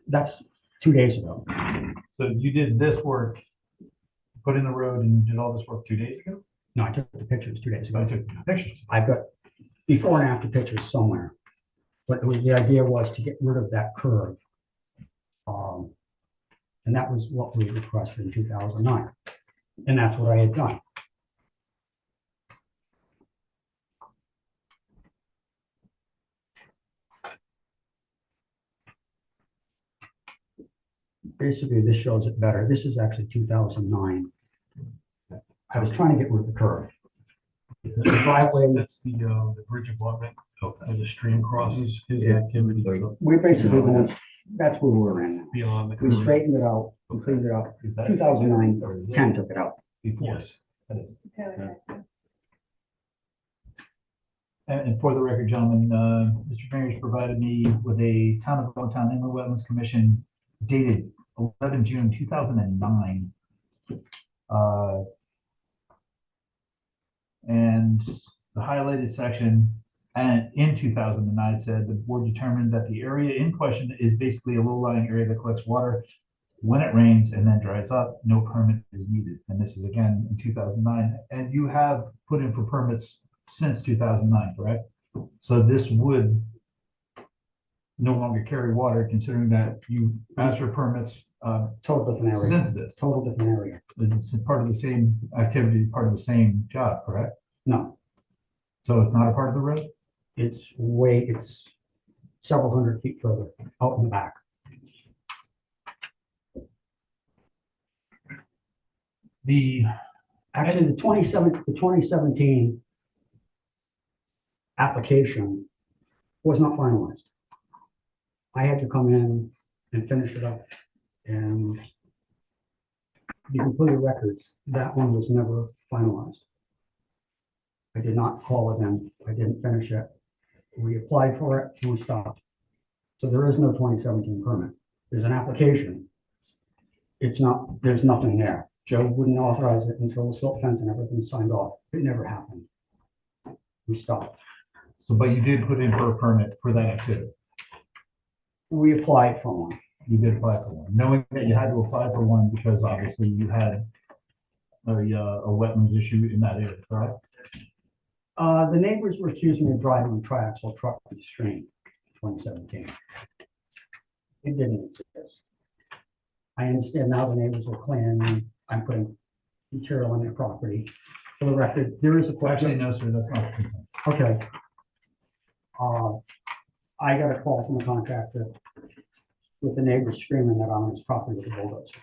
That's 2 days ago. So you did this work, put in the road and did all this work 2 days ago? No, I took the pictures 2 days I ago. took pictures. I've got before and after pictures somewhere. But the idea was to get rid of that curve. And that was what we requested in 2009. And that's what I had done. Basically, this shows it better. This is actually 2009. I was trying to get rid of the curve. The driveway, That's the bridge abutment, where the stream crosses his Yeah. activity we basically went, that's where we were in. beyond the. We curve. straightened it out, we cleaned it up. Is that 2009, or is it 10 took it out. before? Yes. That is. And for the record, gentlemen, Mr. Mayor's provided me with a Town of Town Inland Wetlands Commission dated 11 June 2009. And the highlighted section, and in 2009 said the board determined that the area in question is basically a low-lying area that collects water when it rains and then dries up. No permit is needed. And this is again in 2009. And you have put in for permits since 2009, correct? So this would no longer carry water, considering that you asked for permits Total different area. since this. Total different area. It's part of the same activity, part of the same job, correct? No, So it's not a part of the road? it's several hundred feet further out in the back. Actually, the 2017 application was not finalized. I had to come in and finish it up, and the completed records, that one was never finalized. I did not call it in, I didn't finish it. We applied for it and we stopped. So there is no 2017 permit. There's an application. It's not, there's nothing there. Joe wouldn't authorize it until the silt fence and everything signed off. It never happened. We stopped. So, but you did put in for a permit for that activity. We applied for one. You did apply for one, knowing that you had to apply for one because obviously you had a wetlands issue in that area, correct? The neighbors were accusing me of driving on tracks while trucking the stream, 2017. It didn't exist. I understand now the neighbors were claiming I'm putting material on their property. For the record, there is a Actually, question. no, sir, that's not the complaint. Okay. I got a call from a contractor with the neighbors screaming that I'm on his property with a bulldozer.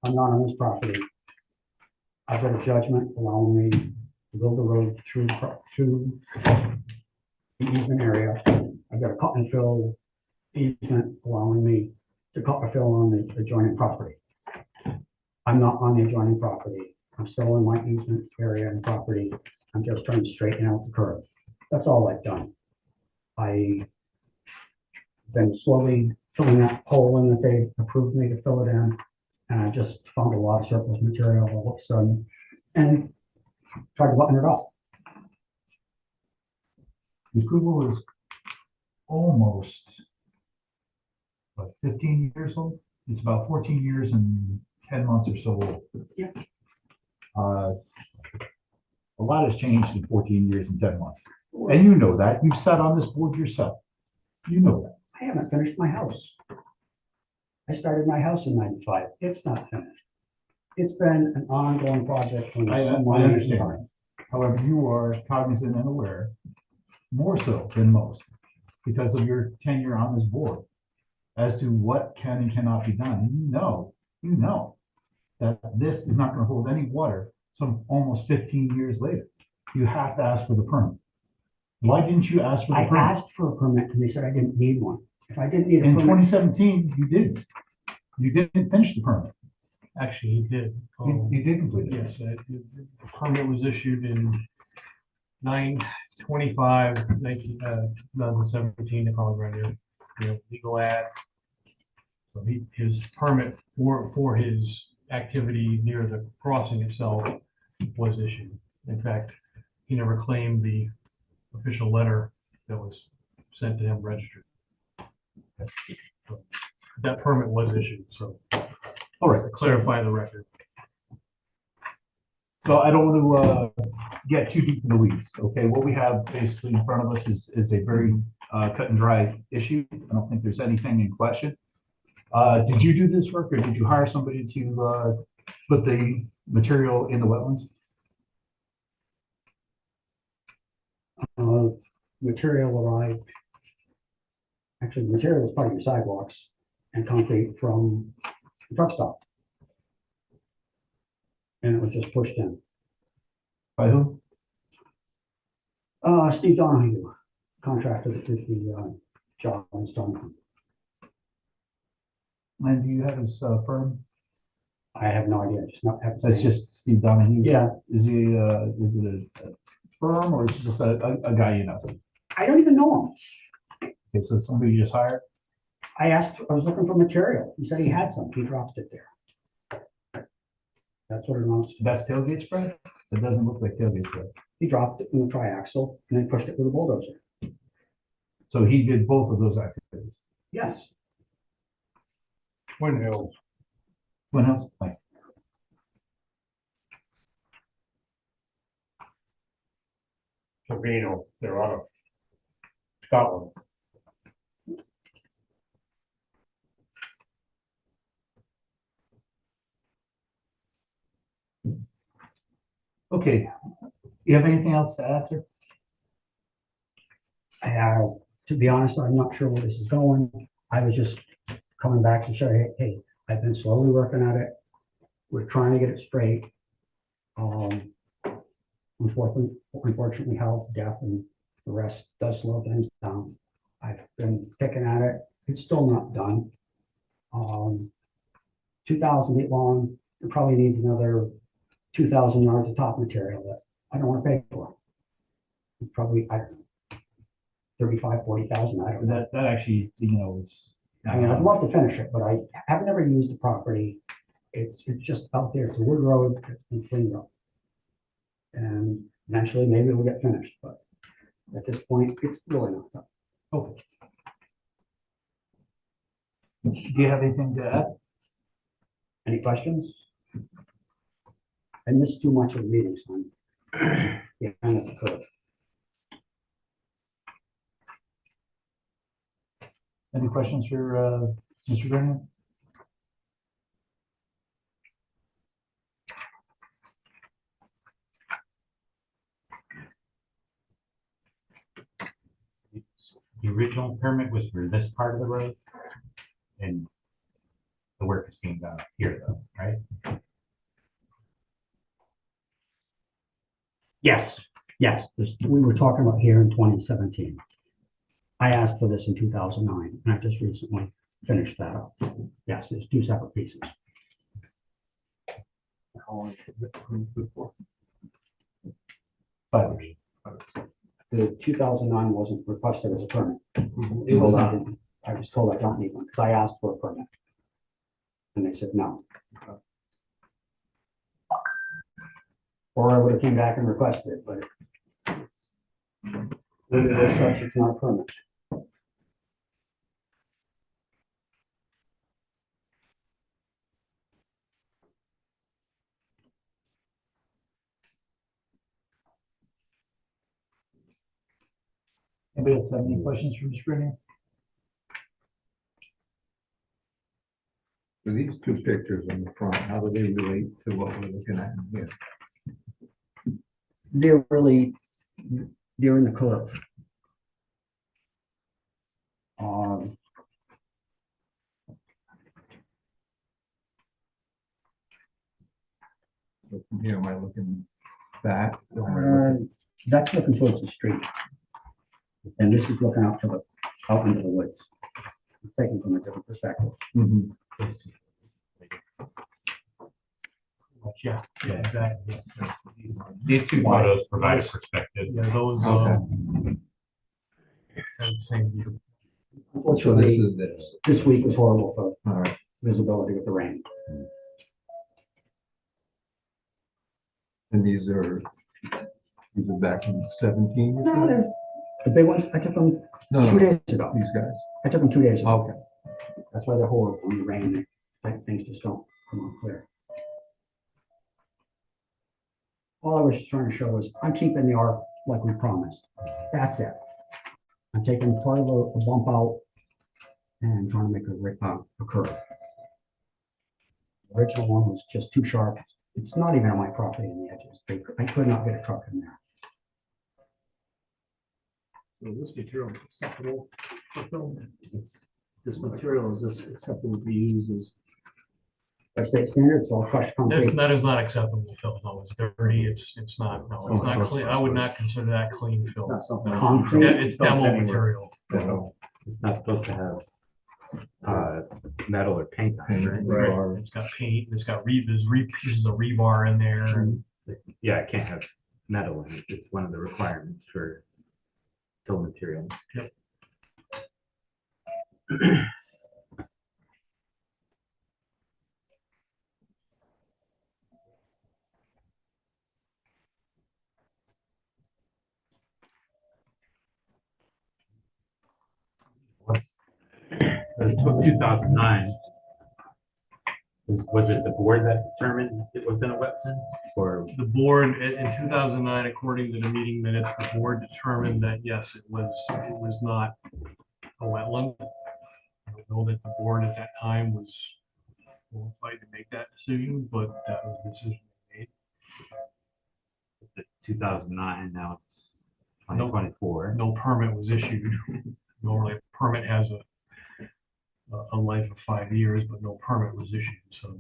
I'm not on his property. I've got a judgment allowing me to build a road through the easement area. I've got a cut and fill easement allowing me to cut or fill on the adjoining property. I'm not on the adjoining property. I'm still in my easement area and property. I'm just trying to straighten out the curve. That's all I've done. I've been slowly filling that hole in that they approved me to fill it in. And I just found a lot of surplus material all of a sudden and tried to button it up. The approval is almost, what, 15 years old? It's about 14 years and 10 months or so old. Yeah. A lot has changed in 14 years and 10 months. And you know that. You've sat on this board yourself. You know that. I haven't finished my house. I started my house in '95. It's not finished. It's been an ongoing project for I some understand. time. However, you are cognizant and aware, more so than most, because of your tenure on this board, as to what can and cannot be done. And you know that this is not going to hold any water some almost 15 years later. You have to ask for the permit. Why didn't you ask for the I permit? asked for a permit and they said I didn't need one. If I didn't need a In permit, 2017, you didn't. You didn't finish the permit. Actually, he did. You did complete it. Yes, the permit was issued in 9/25/2017, if I remember, legal ad. So his permit for his activity near the crossing itself was issued. In fact, he never claimed the official letter that was sent to him registered. That permit was issued, so All right, to clarify the record. so I don't want to get too deep in the weeds, okay? What we have basically in front of us is a very cut and dry issue. I don't think there's anything in question. Did you do this work or did you hire somebody to put the material in the wetlands? Material arrived. Actually, the material was part of your sidewalks and concrete from the truck stop. And it was just pushed in. By who? Steve Donahue, contractor that did the job in Stone. And do you have his firm? I have no idea, just not have. That's just Steve Donahue? Yeah, Is he, is it a firm or is it just a guy you know? I don't even know him. Okay, so it's somebody you just hired? I asked, I was looking for material. He said he had some. He dropped it there. That's what it amounts to. That's tailgate spread? It doesn't look like tailgate spread. He dropped it in the triaxle and then pushed it with a bulldozer. So he did both of those activities. Yes. Twin Hills. What else? Like, Savino, they're out of Scotland. okay, you have anything else to add, sir? To be honest, I'm not sure where this is going. I was just coming back to show you, hey, I've been slowly working at it. We're trying to get it straight. Unfortunately, health, death, and the rest does slow things down. I've been picking at it. It's still not done. 2,000 feet long. It probably needs another 2,000 yards of top material that I don't want to pay for. Probably, I don't know, 35, 40,000, I don't know. That actually, you know, is. I mean, I'd love to finish it, but I haven't ever used the property. It's just out there. It's a wood road and clean road. And eventually maybe it'll get finished, but at this point, it's really not done. Okay. Do you have anything to add? Any questions? I missed too much of the meeting, so I'm behind at the curve. Any questions for Mr. Grenier? The original permit was for this part of the road, and the work is being done up here though, right? Yes, we were talking about here in 2017. I asked for this in 2009, and I just recently finished that up. Yes, there's two separate pieces. How long is it approved for? 5 years. The 2009 wasn't requested as a permit. It was not. I was told I don't need one, because I asked for a permit. And they said no. Or I would have came back and requested it, but as such, it's not a permit. Anybody else have any questions for Mr. Grenier? So these two pictures on the front, how do they relate to what we're looking at here? They're in the curve. So from here, am I looking back? Or am I looking- That's looking towards the street. And this is looking out out into the woods. It's taken from a different perspective. Mhm. Yeah, exactly. These two photos provide a perspective. Yeah, those, Okay. have the same view. So this Unfortunately, is this. this week was horrible for All right. visibility with the rain. And these are back in 17? No, they're the big ones, I took them No, 2 no, days ago. these guys. I took them 2 days ago. Okay. That's why they're horrible when you rain, things just don't come out clear. All I was trying to show is I'm keeping the arc like we promised. That's it. I'm taking part of a bump out and trying to make a curve. The original one was just too sharp. It's not even on my property in the edges. I could not get a truck in there. So this material is acceptable for film? This material is this acceptable to be used as? By state standards, it's all crushed concrete. That is not acceptable, Phil. No, it's dirty. It's not, no, it's not clean. I would not consider that clean, It's Phil. not something. Concrete. It's demo material. It's not supposed to have metal or paint on it, right? Right. It's got paint, it's got there's pieces of rebar in there. And Yeah, it can't have metal in it. It's one of the requirements for fill material. Yep. Until 2009, was it the board that determined it was in a wetland, or? The board, in 2009, according to the meeting minutes, the board determined that, yes, it was not a wetland. I don't know that the board at that time was qualified to make that decision, but that was the decision made. 2009, now it's 2024. No permit was issued. Normally, a permit has a life of 5 years, but no permit was issued, so.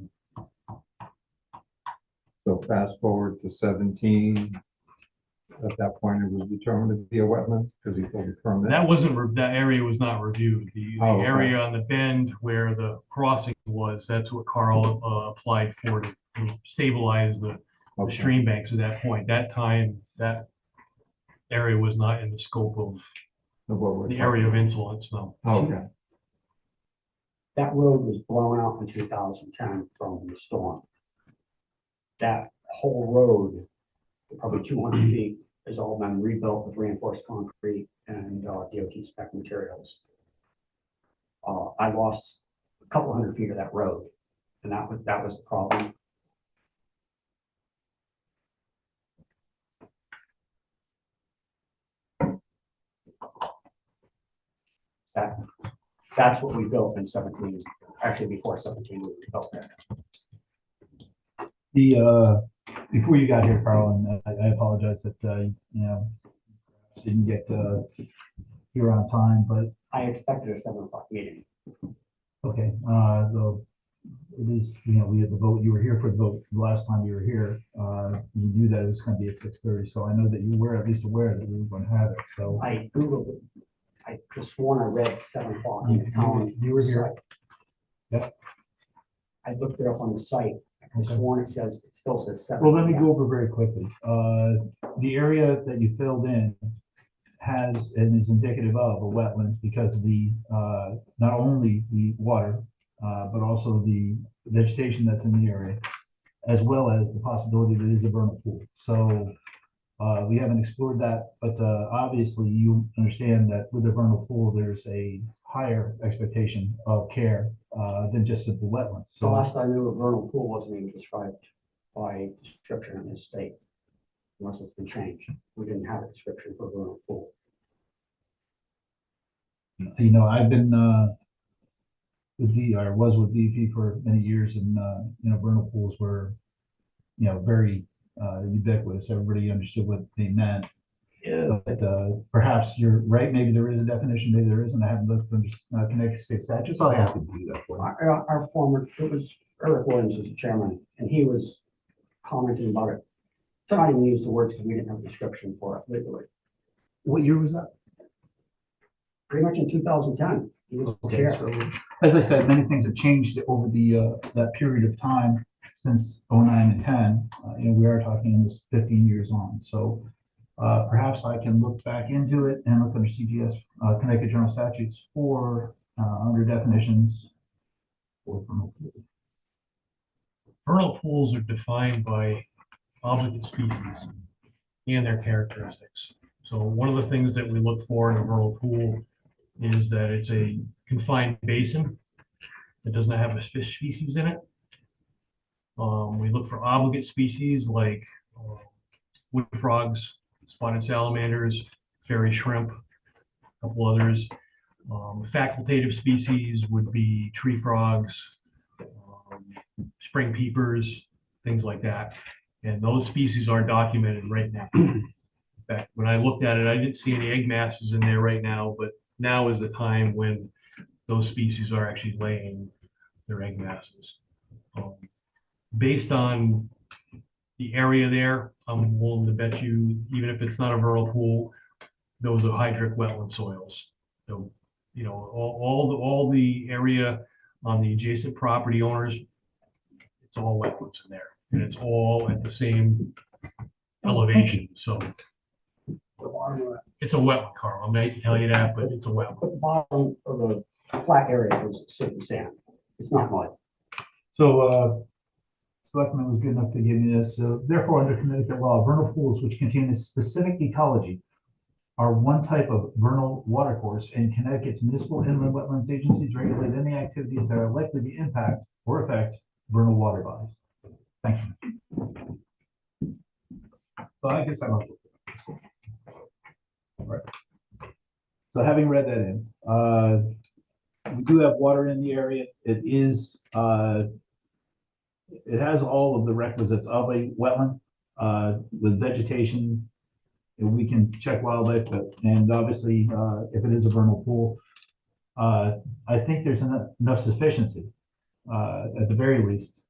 So fast forward to 17, at that point it was determined to be a wetland because he pulled the permit. That area was not reviewed. The Oh, okay. area on the bend where the crossing was, that's what Carl applied for to stabilize the Okay. stream banks at that point. That time, that area was not in the scope of So what we're the area of talking influence, no. about. Okay, That road was blown out in 2010 from the storm. That whole road, probably 200 feet, has all been rebuilt with reinforced concrete and DOT spec materials. I lost a couple hundred feet of that road, and that was the problem. That's what we built in 17. Actually, before 17, we built that. Before you got here, Carl, and I apologize that, didn't get here on time, but I expected a 7 o'clock meeting. okay, it is, we had the vote, you were here for the vote the last time you were here. You knew that it was gonna be at 6:30, so I know that you were at least aware that we were gonna have it, so. I Googled it. I could have sworn I read 7 o'clock in the town. You were here. site. Yep. I looked it up on the site. I could have Okay. sworn it still says 7. Well, let me go over very quickly. The area that you filled in has and is indicative of a wetland because of the, not only the water, but also the vegetation that's in the area, as well as the possibility that it is a vernal pool. So we haven't explored that, but obviously you understand that with a vernal pool, there's a higher expectation of care than just simple wetlands. The So last I knew, a vernal pool wasn't even described by description in this state, unless it's been changed. We didn't have a description for a vernal pool. I've been was with DEP for many years, and vernal pools were very ubiquitous. Everybody understood what they meant. Yeah. But perhaps you're right. Maybe there is a definition. Maybe there isn't. I haven't looked under Connecticut state statutes. I'll have to do that for you. Our former, it was Eric Williams was the chairman, and he was commenting about it. So I didn't use the words because we didn't have a description for it legally. What year was that? Pretty much in 2010, he was the Okay, chair. so as I said, many things have changed over the that period of time since 09 and 10. We are talking almost 15 years on. So perhaps I can look back into it and look under CGS, Connecticut General Statutes for under definitions for vernal pool. Vernal pools are defined by obligate species and their characteristics. So one of the things that we look for in a vernal pool is that it's a confined basin that does not have a fish species in it. We look for obligate species like wood frogs, spotted salamanders, fairy shrimp, a couple others. Facultative species would be tree frogs, spring peepers, things like that. And those species are documented right now. In fact, when I looked at it, I didn't see any egg masses in there right now, but now is the time when those species are actually laying their egg masses. Based on the area there, I'm willing to bet you, even if it's not a vernal pool, those are hydric wetland soils. So, you know, all the area on the adjacent property owners, it's all wetlands in there, and it's all at the same elevation, so it's a wetland, Carl. I may tell you that, but it's a wetland. But the bottom of the flat area is sand sand. It's not mud. So, Selectman was good enough to give me this. So therefore, under Connecticut law, vernal pools which contain a specific ecology are one type of vernal watercourse, and Connecticut's municipal inland wetlands agencies regulate any activities that are likely to impact or affect vernal water bodies. Thank you. So I guess I'm okay. All right. So having read that in, we do have water in the area. It is, it has all of the requisites of a wetland, with vegetation. And we can check wildlife, and obviously, if it is a vernal pool, I think there's enough sufficiency, at the very least,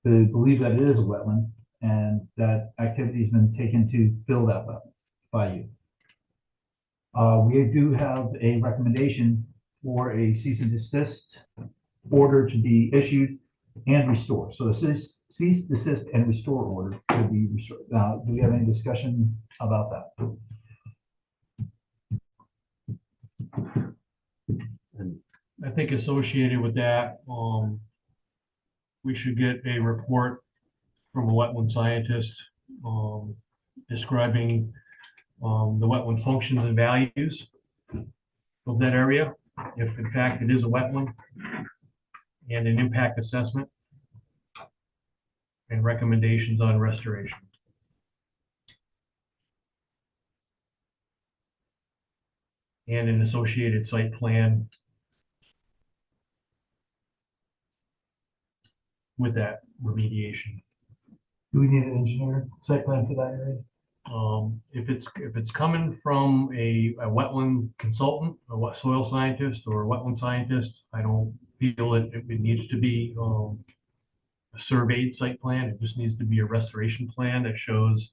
to believe that it is a wetland and that activity has been taken to fill that wetland by you. We do have a recommendation for a cease and desist order to be issued and restore. So a cease, desist, and restore order will be restored. Now, do we have any discussion about that? I think associated with that, we should get a report from a wetland scientist, describing, the wetland functions and values of that area, if in fact it is a wetland, and an impact assessment and recommendations on restoration. And an associated site plan with that remediation. Do we need an engineer site plan for that area? If it's coming from a wetland consultant, a soil scientist or a wetland scientist, I don't feel it needs to be a surveyed site plan. It just needs to be a restoration plan that shows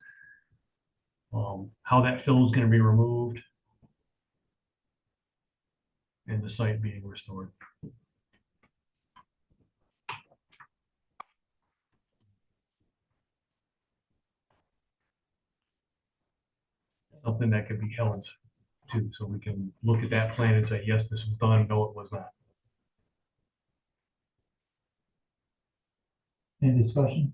how that fill is going to be removed and the site being restored. Something that can be held to, so we can look at that plan and say, yes, this was done, no, it was not. Any discussion?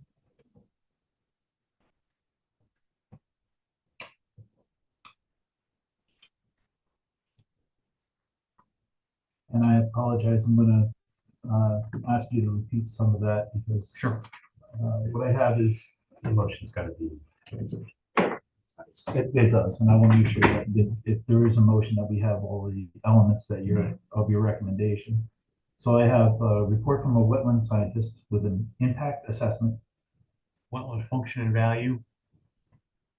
And I apologize, I'm gonna ask you to repeat some of that because Sure. What I have is, The motion's gotta be. it does, and I want to make sure that if there is a motion that we have all the elements that of your recommendation. So I have a report from a wetland scientist with an impact assessment, Wetland function and value,